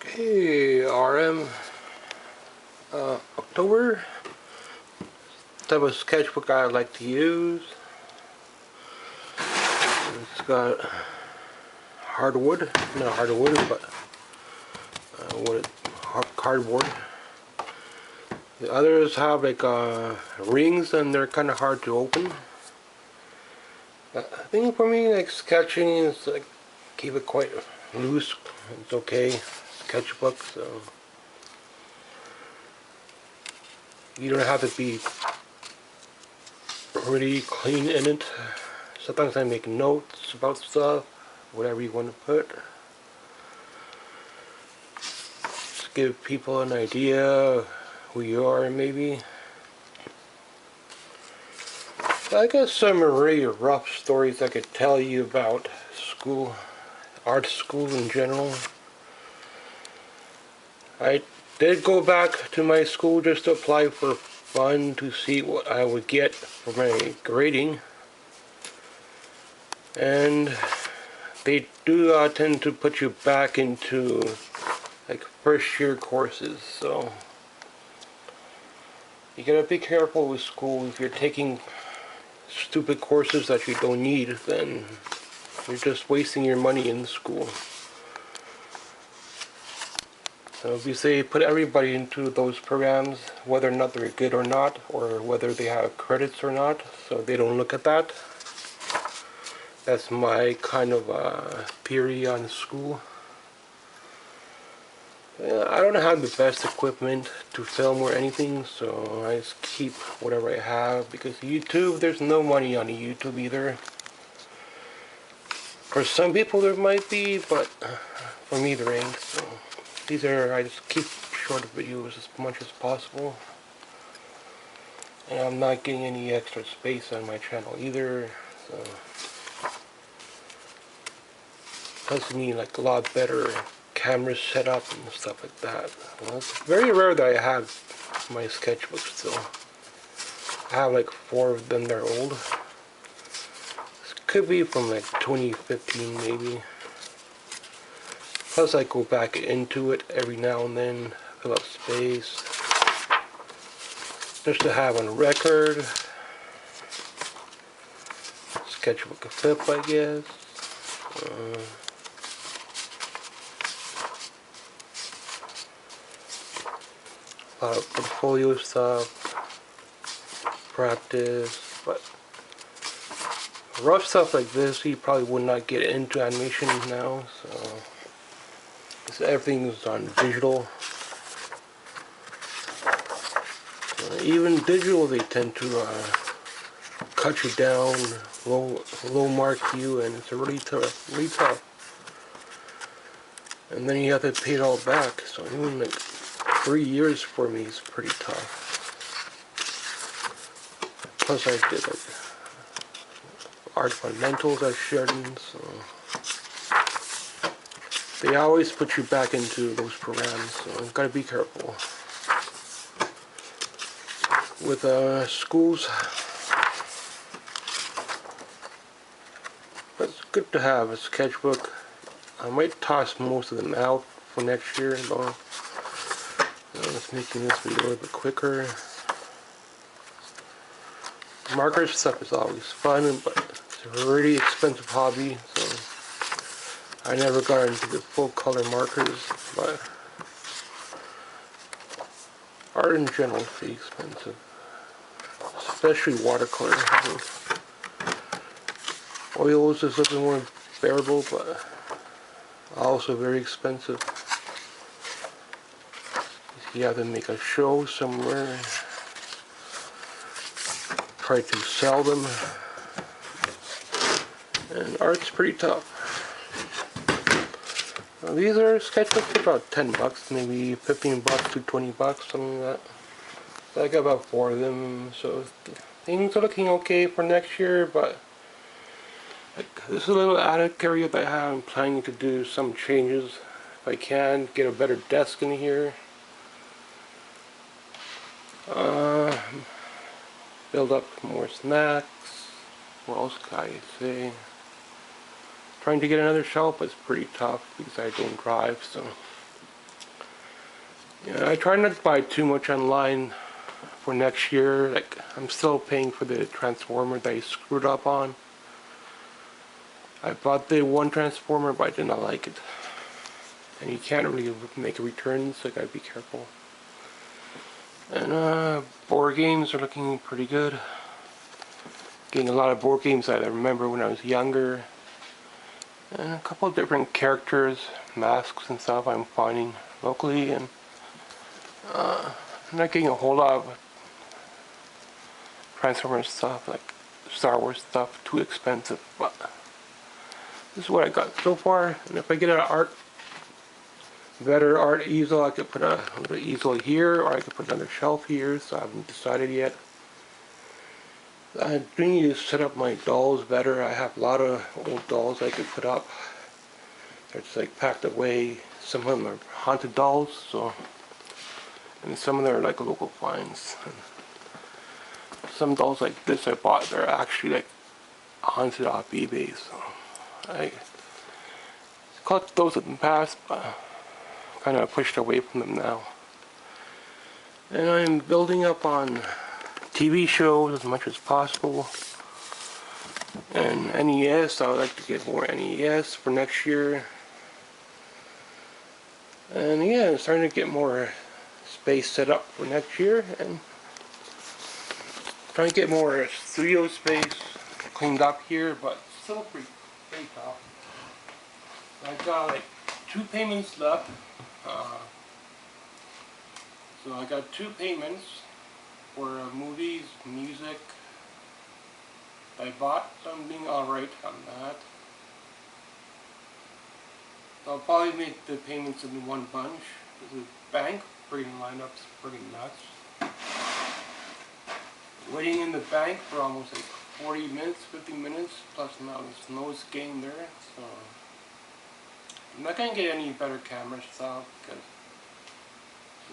Okay, RM October. Type of sketchbook I like to use. It's got hardwood, not hardwood, but cardboard. The others have like rings, and they're kind of hard to open. I think for me, like sketching is like keep it quite loose. It's okay, sketchbook. So you don't have to be pretty clean in it. Sometimes I make notes about stuff, whatever you want to put. Just give people an idea who you are, maybe. I got some really rough stories I could tell you about school, art school in general. I did go back to my school just to apply for fun to see what I would get for my grading. And they do tend to put you back into like first year courses, so you gotta be careful with school. If you're taking stupid courses that you don't need, then you're just wasting your money in school. So if you say put everybody into those programs, whether or not they're good or not, or whether they have credits or not, so they don't look at that. That's my kind of theory on school. I don't have the best equipment to film or anything, so I just keep whatever I have, because YouTube, there's no money on YouTube either. For some people there might be, but for me there ain't. So I just keep short videos as much as possible. And I'm not getting any extra space on my channel either, so plus you need like a lot better camera setup and stuff like that. Well, it's very rare that I have my sketchbooks still. I have like 4 of them, they're old. This could be from like 2015 maybe. Plus I go back into it every now and then, fill up space. Just to have on record. Sketchbook a flip, I guess. A lot of portfolio stuff, practice, but rough stuff like this you probably would not get into animation now, so everything is on digital. Even digital, they tend to cut you down, low mark you, and it's really tough, And then you have to pay it all back, so even like 3 years for me is pretty tough. Plus I did like art fundamentals at Sheridan, so they always put you back into those programs, so you gotta be careful. With schools, but it's good to have a sketchbook. I might toss most of them out for next year, though. It's making this video a little bit quicker. Marker stuff is always fun, but it's a really expensive hobby, so I never got into the full color markers, but art in general is pretty expensive, especially watercolor. I think oils is a little bit more bearable, but also very expensive. You have to make a show somewhere, try to sell them, and art's pretty tough. These are sketchbooks about 10 bucks, maybe 15 bucks to 20 bucks, something like that. So I got about 4 of them, so things are looking okay for next year, but this is a little attic area that I have. I'm planning to do some changes if I can, get a better desk in here. Build up more snacks. What else can I say? Trying to get another shelf, but it's pretty tough because I don't drive, so Yeah, I try not to buy too much online for next year. Like, I'm still paying for the transformer that I screwed up on. I bought the one transformer, but I did not like it. And you can't really make returns, so I gotta be careful. And board games are looking pretty good. Getting a lot of board games that I remember when I was younger. And a couple of different characters, masks and stuff I'm finding locally. And I'm not getting a whole lot of Transformers stuff, like Star Wars stuff, too expensive. But this is what I got so far. And if I get an better art easel, I could put a little easel here, or I could put another shelf here, so I haven't decided yet. I do need to set up my dolls better. I have a lot of old dolls I could put up. They're just like packed away. Some of them are haunted dolls, so, and some of them are like local finds. And some dolls like this I bought, they're actually like haunted off eBay, so I collected those in the past, but kind of pushed away from them now. And I'm building up on TV shows as much as possible. And NES, I would like to get more NES for next year. And yeah, I'm starting to get more space set up for next year, and trying to get more studio space cleaned up here, but still pretty tough. I got like 2 payments left. So I got 2 payments for movies, music. I bought, so I'm being alright on that. So I'll probably make the payments in one bunch. The bank freaking lineup's pretty nuts. Waiting in the bank for almost like 40 minutes, 50 minutes, plus now there's no game there, so I'm not gonna get any better camera stuff because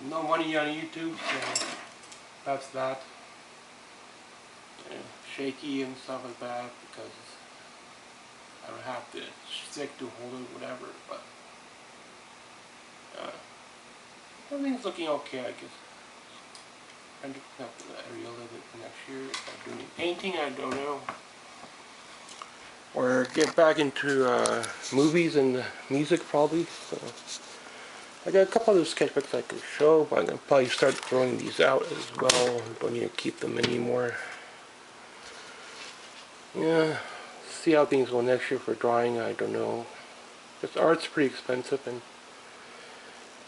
no money on YouTube, so that's that. Yeah, shaky and stuff like that because I don't have to stick to hold it, whatever, but everything's looking okay, I guess. I'm just gonna have to area a little bit for next year. If I do any painting, I don't know. Or get back into movies and music probably. So I got a couple of sketchbooks I could show, but I'm gonna probably start throwing these out as well. I don't need to keep them anymore. Yeah, see how things go next year for drawing, I don't know. Because art's pretty expensive and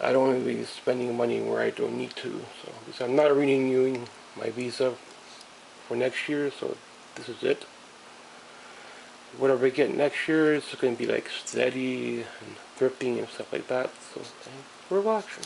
I don't want to be spending money where I don't need to. So because I'm not renewing my visa for next year, so this is it. Whatever I get next year is going to be like steady and thrifting and stuff like that. So thanks for watching.